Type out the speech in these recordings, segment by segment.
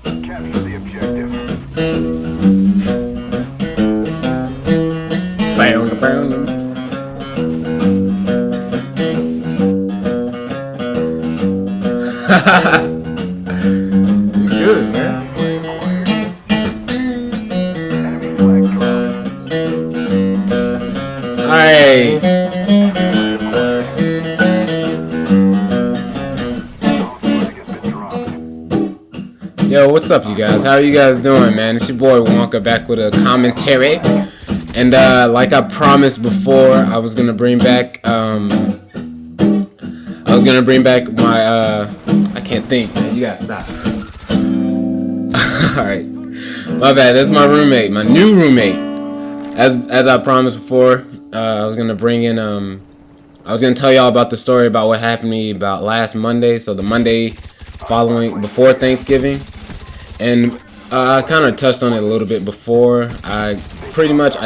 Capture the objective. Good, man. Enemy flag dropped. Alright. Flag has been dropped. Yo, what's up, you guys? How are you guys doing, man? It's your boy Wonka back with a commentary. And like I promised before, I was gonna bring back my I can't think, man. You gotta stop. Alright. My bad, that's my roommate, my new roommate. As I promised before, I was gonna bring in I was gonna tell y'all about the story about what happened to me about last Monday, so the Monday before Thanksgiving. And I kind of touched on it a little bit before. I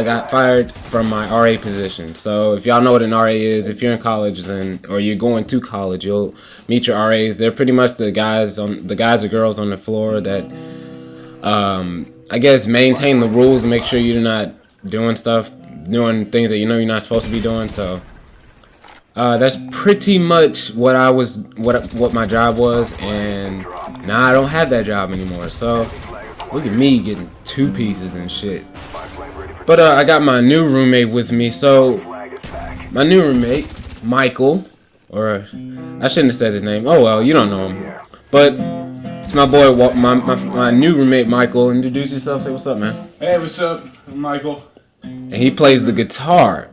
got fired from my RA position. So if y'all know what an RA is, if you're in college or you're going to college, you'll meet your RAs. They're pretty much the guys or girls on the floor that I guess maintain the rules and make sure you're not doing things that you know you're not supposed to be doing. So that's pretty much what my job was, and now I don't have that job anymore. So look at me getting 2 pieces and shit. But I got my new roommate with me. So my new roommate, Michael, or I shouldn't have said his name. Oh well, you don't know him. But it's my boy, my new roommate, Michael. Introduce yourself. Say what's up, man. Hey, what's up? I'm Michael. And he plays the guitar.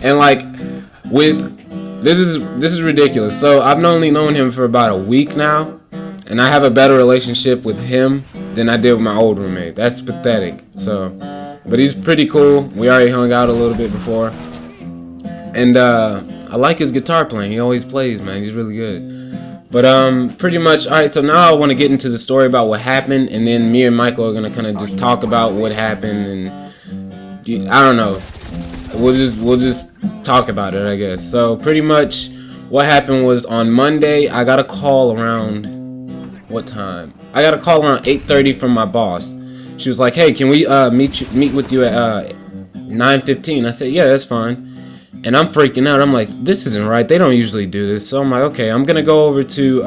And like this is ridiculous. So I've only known him for about a week now, and I have a better relationship with him than I did with my old roommate. That's pathetic. So, but he's pretty cool. We already hung out a little bit before, and I like his guitar playing. He always plays, man. He's really good. But pretty much, all right. So now I want to get into the story about what happened, and then me and Michael are gonna kind of just talk about what happened, and I don't know. We'll just talk about it, I guess. So pretty much, what happened was on Monday, I got a call around what time? I got a call around 8:30 from my boss. She was like, "Hey, can we meet with you at 9:15?" I said, "Yeah, that's fine." And I'm freaking out. I'm like, "This isn't right. They don't usually do this." So I'm like, "Okay, I'm gonna go over to."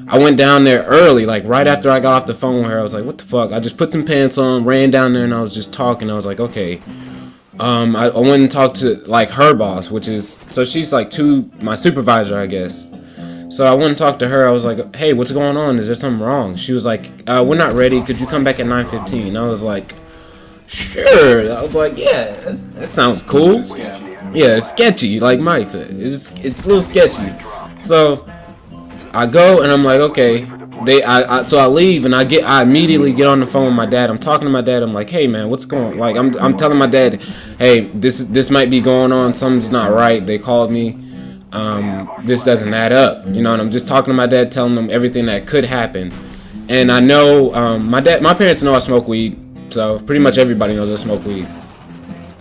I went down there early, like right after I got off the phone with her. I was like, "What the fuck?" I just put some pants on, ran down there, and I was just talking. I was like, "Okay." I went and talked to like her boss, so she's like my supervisor, I guess. So I went and talked to her. I was like, "Hey, what's going on? Is there something wrong?" She was like, "We're not ready. Could you come back at 9:15?" I was like, "Sure." I was like, "Yeah, that sounds cool." Yeah, it's sketchy, like Mike said. It's a little sketchy. So I go and I'm like, "Okay." So I leave and I immediately get on the phone with my dad. I'm talking to my dad. I'm like, "Hey man, what's going on?" Like I'm telling my dad, "Hey, this might be going on. Something's not right. They called me. This doesn't add up." You know, and I'm just talking to my dad, telling him everything that could happen. And I know my parents know I smoke weed, so pretty much everybody knows I smoke weed.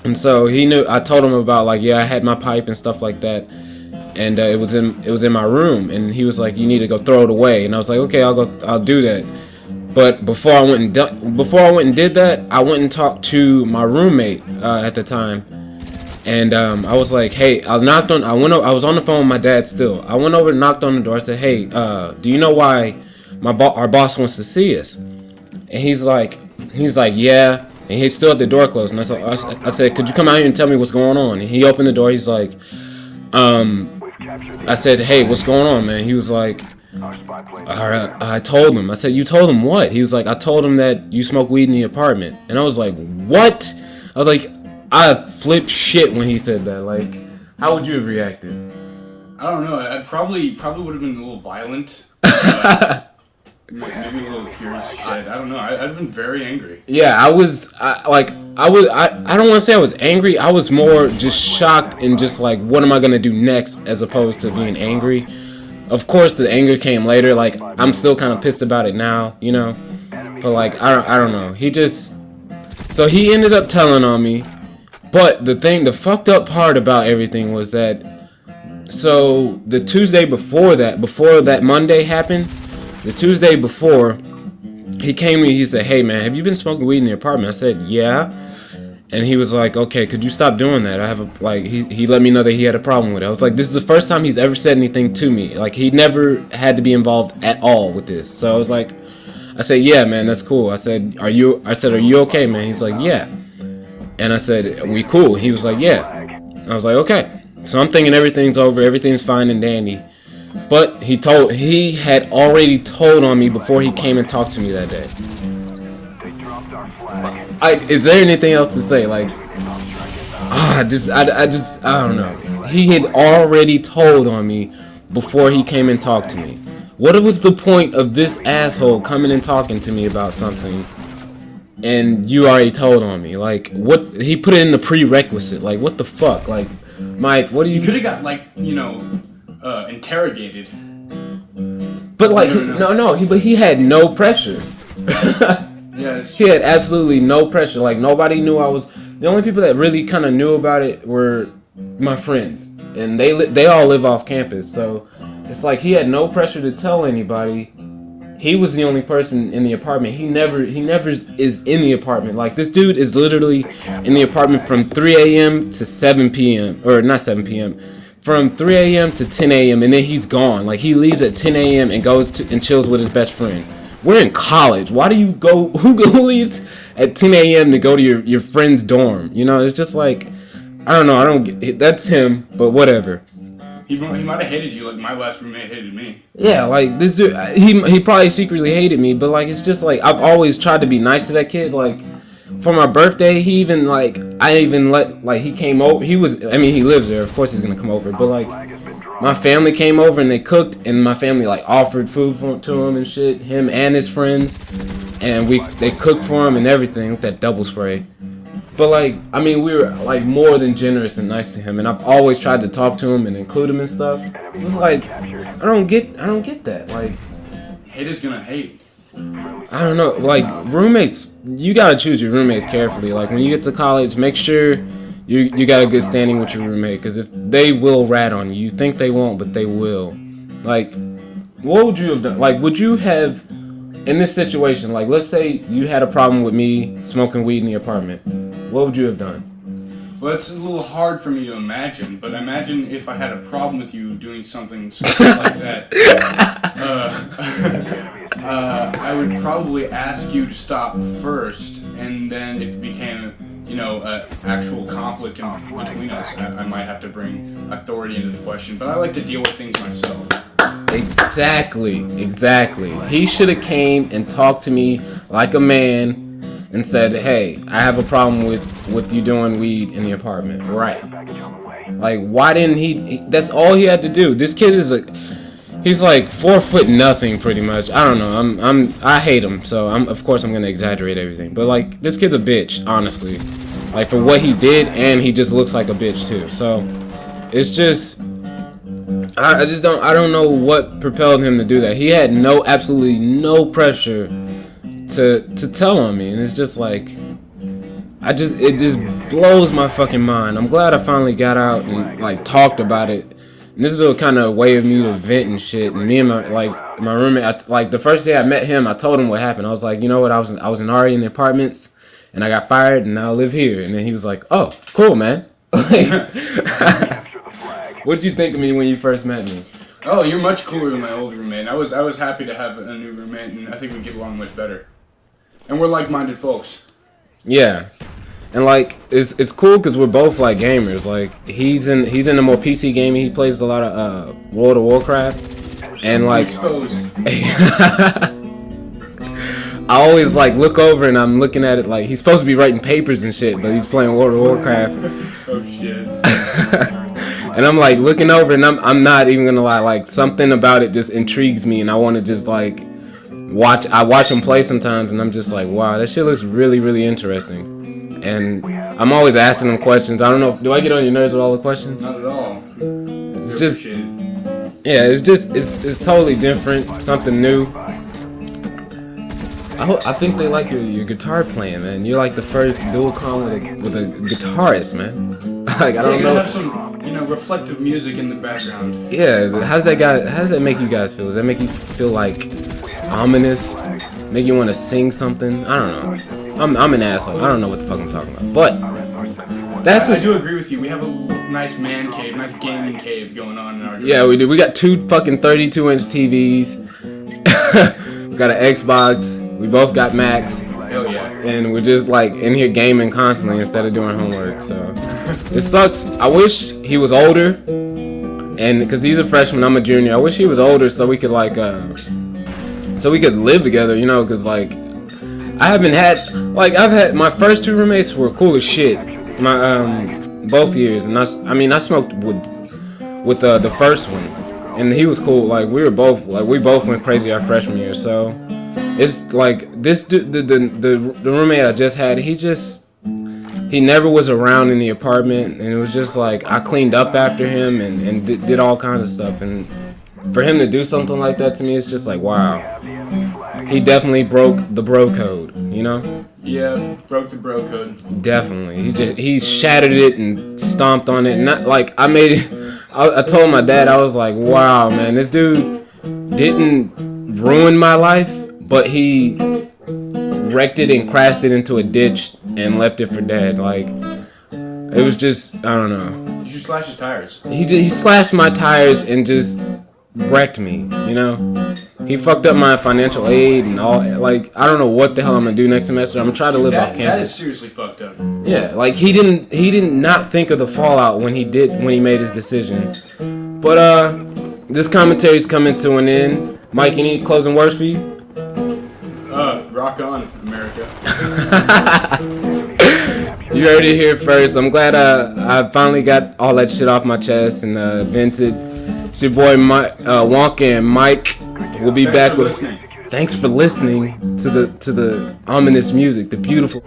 And so he knew. I told him about I had my pipe and stuff like that. And it was in my room, and he was like, "You need to go throw it away." And I was like, "Okay, I'll do that." But before I went and did that, I went and talked to my roommate at the time, and I was like, "Hey," I was on the phone with my dad still. I went over and knocked on the door. I said, "Hey, do you know why our boss wants to see us?" And he's like, "Yeah." And he's still at the door closed. And I said, "Could you come out here and tell me what's going on?" And he opened the door. He's like, I said, "Hey, what's going on, man?" He was like, I told him. I said, "You told him what?" He was like, "I told him that you smoke weed in the apartment." And I was like, "What?" I was like, I flipped shit when he said that. Like, how would you have reacted? I don't know. I probably would have been a little violent. Maybe a little furious shit. I don't know. I'd have been very angry. Yeah, I don't want to say I was angry. I was more just shocked and just like, what am I gonna do next, as opposed to being angry. Of course, the anger came later. Like, I'm still kind of pissed about it now, you know. But like, I don't know. So he ended up telling on me. But the fucked up part about everything was that, so the Tuesday before that Monday happened, The Tuesday before, he came to me. He said, "Hey man, have you been smoking weed in the apartment?" I said, "Yeah." And he was like, "Okay, could you stop doing that? I have a like." He let me know that he had a problem with it. I was like, "This is the first time he's ever said anything to me. Like he never had to be involved at all with this." So I was like, I said, "Yeah, man, that's cool." I said, "Are you okay, man?" He's like, "Yeah." And I said, "We cool?" He was like, "Yeah." I was like, "Okay." So I'm thinking everything's over, everything's fine and dandy. But he had already told on me before he came and talked to me that day. They dropped our flag. Is there anything else to say? Like, I don't know. He had already told on me before he came and talked to me. What was the point of this asshole coming and talking to me about something, and you already told on me? Like, what? He put it in the prerequisite. Like, what the fuck? Like, Mike, what do you? You could have got like, interrogated. But like, but he had no pressure. Yeah, He had absolutely no pressure. Like nobody knew I was. The only people that really kind of knew about it were my friends, and they all live off campus. So it's like he had no pressure to tell anybody. He was the only person in the apartment. He never is in the apartment. Like this dude is literally in the apartment from 3 a.m. to 7 p.m. or not 7 p.m. From 3 a.m. to 10 a.m. and then he's gone. Like he leaves at 10 a.m. and goes to and chills with his best friend. We're in college. Why do you go? Who leaves at 10 a.m. to go to your friend's dorm? You know, it's just like, I don't know. I don't get. That's him, but whatever. He might have hated you like my last roommate hated me. Yeah, like this dude, he probably secretly hated me, but like it's just like I've always tried to be nice to that kid. Like for my birthday, he even like he came over. He lives there. Of course he's gonna come over, but like my family came over and they cooked, and my family like offered food to him and shit. Him and his friends, and they cooked for him and everything with that double spray. But like, I mean, we were like more than generous and nice to him, and I've always tried to talk to him and include him and stuff. It's just like I don't get that. Like, haters gonna hate. I don't know. Like roommates, you gotta choose your roommates carefully. Like when you get to college, make sure you got a good standing with your roommate, because if they will rat on you, you think they won't, but they will. Like, what would you have done? Like, would you have in this situation? Like, let's say you had a problem with me smoking weed in the apartment. What would you have done? Well, it's a little hard for me to imagine, but imagine if I had a problem with you doing something like that. I would probably ask you to stop first, and then if it became, an actual conflict between us, I might have to bring authority into the question. But I like to deal with things myself. Exactly. He should have came and talked to me like a man and said, "Hey, I have a problem with you doing weed in the apartment." Right. Like, why didn't he? That's all he had to do. This kid he's like 4'0" pretty much. I don't know. I hate him, so of course I'm gonna exaggerate everything. But like, this kid's a bitch, honestly. Like for what he did, and he just looks like a bitch too. So it's just, I don't know what propelled him to do that. He had absolutely no pressure to tell on me, and it's just like it just blows my fucking mind. I'm glad I finally got out and like talked about it. And this is a kind of way of me to vent and shit. And me and my roommate, like the first day I met him, I told him what happened. I was like, you know what, I was in Ari in the apartments, and I got fired, and now I live here. And then he was like, "Oh, cool, man." What did you think of me when you first met me? Oh, you're much cooler than my old roommate. I was happy to have a new roommate, and I think we get along much better. And we're like-minded folks. Yeah, and like it's cool because we're both like gamers. Like he's in the more PC gaming. He plays a lot of World of Warcraft, and like I always like look over and I'm looking at it like he's supposed to be writing papers and shit, but he's playing World of Warcraft. Oh shit. And I'm like looking over and I'm not even gonna lie, like something about it just intrigues me, and I want to just like watch him play sometimes, and I'm just like, wow, that shit looks really, really interesting. And I'm always asking him questions. I don't know, do I get on your nerves with all the questions? Not at all. It's just, yeah, it's totally different, something new. I think they like your guitar playing, man. You're like the first dual Comm with a guitarist, man. Like I don't know. Have some, reflective music in the background. Yeah, how does that make you guys feel? Does that make you feel like ominous, make you want to sing something. I don't know. I'm an asshole. I don't know what the fuck I'm talking about. But that's I do agree with you. We have a nice man cave, nice gaming cave going on in our room. Yeah, we do. We got 2 fucking 32-inch TVs. We got an Xbox. We both got Macs. Hell yeah. And we're just like in here gaming constantly instead of doing homework. So it sucks. I wish he was older, and because he's a freshman, I'm a junior. I wish he was older so we could like so we could live together, you know, because like I've had my first 2 roommates were cool as shit. My both years, and I smoked with the first one, and he was cool. Like we both went crazy our freshman year. So it's like this dude, the roommate I just had, he never was around in the apartment, and it was just like I cleaned up after him and did all kinds of stuff, and for him to do something like that to me, it's just like, wow. He definitely broke the bro code, you know? Yeah, broke the bro code. Definitely. He shattered it and stomped on it. Not like I made it. I told my dad, I was like, wow, man, this dude didn't ruin my life, but he wrecked it and crashed it into a ditch and left it for dead. Like, it was just, I don't know. Did you slash his tires? He slashed my tires and just wrecked me, you know? He fucked up my financial aid and all. Like, I don't know what the hell I'm gonna do next semester. I'm gonna try to live off campus. That is seriously fucked up. Yeah, like he did not think of the fallout when he made his decision. But this commentary's coming to an end. Mike, any closing words for you? Rock on, America. You heard it here first. I'm glad I finally got all that shit off my chest and vented. It's your boy Wonka and Mike. We'll be back with. Thanks for listening to the ominous music, the beautiful.